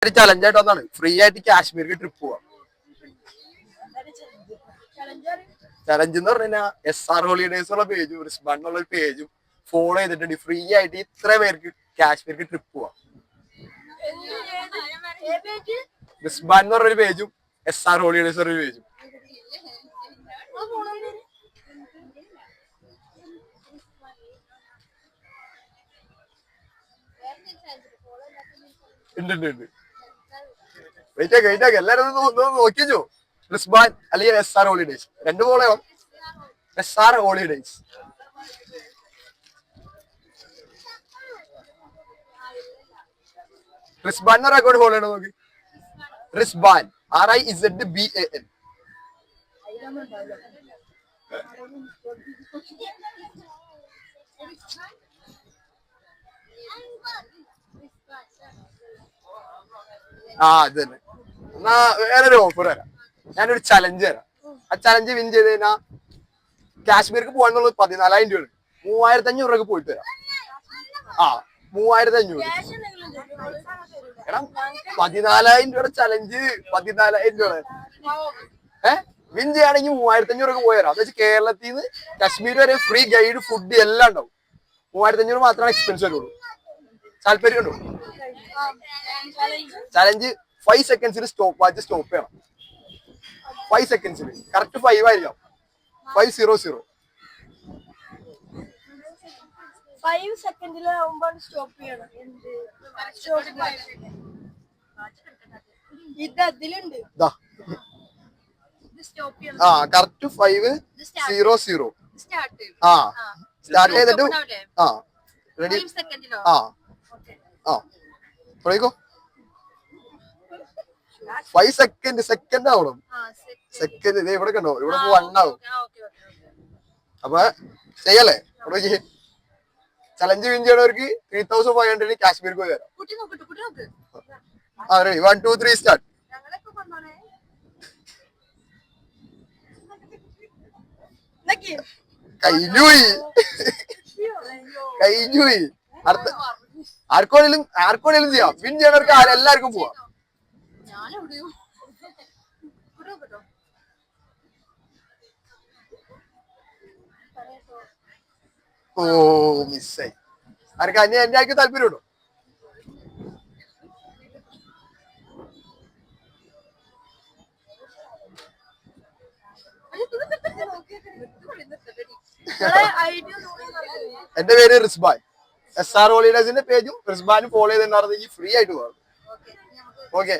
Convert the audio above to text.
ഒരു ചലഞ്ച് ആയിട്ട് വന്നാണ് ഫ്രീ ആയിട്ട് കാശ്മീർക്ക് ട്രിപ്പ് പോവാം. ചലഞ്ച് എന്ന് പറഞ്ഞു കഴിഞ്ഞാൽ SR ഹോളിഡേസ് ഉള്ള പേജും റിസ്ബാൻ എന്നുള്ള പേജും ഫോളോ ചെയ്തിട്ടുണ്ട്. ഫ്രീ ആയിട്ട് ഇത്ര പേർക്ക് കാശ്മീർക്ക് ട്രിപ്പ് പോവാം. റിസ്ബാൻ എന്ന് പറഞ്ഞൊരു പേജും SR ഹോളിഡേസ് പറഞ്ഞൊരു പേജും. ഉണ്ട് വെയിറ്റ് ആക്കി എല്ലാരും നോക്കിയോ. റിസ്ബാൻ അല്ലെങ്കിൽ SR ഹോളിഡേസ് രണ്ട് ഫോളോ ചെയ്യണം. SR holidays Rizwan record follow ചെയ്യണം നോക്കി. റിസ്ബാൻ RIZBAN. അത് തന്നെ. എന്നാ വേറൊരു ഓഫർ തരാം. ഞാനൊരു ചലഞ്ച് തരാം. ആ ചലഞ്ച് വിൻ ചെയ്ത് കഴിഞ്ഞാൽ കാശ്മീർക്ക് പോകാന്നുള്ളത് 14,000 രൂപയാണ്. 3,500 രൂപക്ക് പോയിട്ട് വരാം. 3,500. എടാ 14,000 രൂപയുടെ ചലഞ്ച് 14,000 രൂപ. വിൻ ചെയ്യുകയാണെങ്കിൽ 3,500 രൂപക്ക് പോയി വരാം. എന്ന് വെച്ചാൽ കേരളത്തിൽ നിന്ന് കാശ്മീർ വരെ ഫ്രീ ഗൈഡ് ഫുഡ് എല്ലാം ഉണ്ടാവും. 3,500 മാത്രമാണ് എക്സ്പെൻസ് വരുള്ളൂ. താല്പര്യം ഉണ്ടോ? ചലഞ്ച് 5 സെക്കൻഡ്സിൽ വാച്ച് സ്റ്റോപ്പ് ചെയ്യണം. 5 സെക്കൻഡ്സിൽ കറക്റ്റ് 5 ആയിരിക്കാം. 500. 5 സെക്കൻഡിലാവുമ്പോൾ സ്റ്റോപ്പ് ചെയ്യണം. ഇത് അതിലുണ്ട്. കറക്റ്റ് 500. സ്റ്റാർട്ട് ചെയ്തിട്ട് റെഡി. തുടങ്ങിക്കോ. 5 സെക്കൻഡ് ആവണം. സെക്കൻഡ് ഇവിടെ കണ്ടോ, ഇവിടെ 1 ആവും. അപ്പൊ ചെയ്യല്ലേ? ചലഞ്ച് വിൻ ചെയ്യണവർക്ക് 3,500 കാശ്മീർക്ക് പോയി തരാം. Ready 1 2 3 start. കഴിഞ്ഞുപോയി. അടുത്ത ആർക്കോണേലും ചെയ്യാം. വിൻ ചെയ്യണവർക്ക് എല്ലാവർക്കും പോവാം. ഓ മിസ്സായി. ആർക്കാ എന്റെ ആർക്ക് താല്പര്യമുണ്ടോ? എന്റെ പേര് റിസ്ബാൻ. SR ഹോളിഡേസിന്റെ പേജും റിസ്ബാനും ഫോളോ ചെയ്തിട്ടുണ്ടെങ്കിൽ ഫ്രീ ആയിട്ട് പോകാം. ഓക്കെ.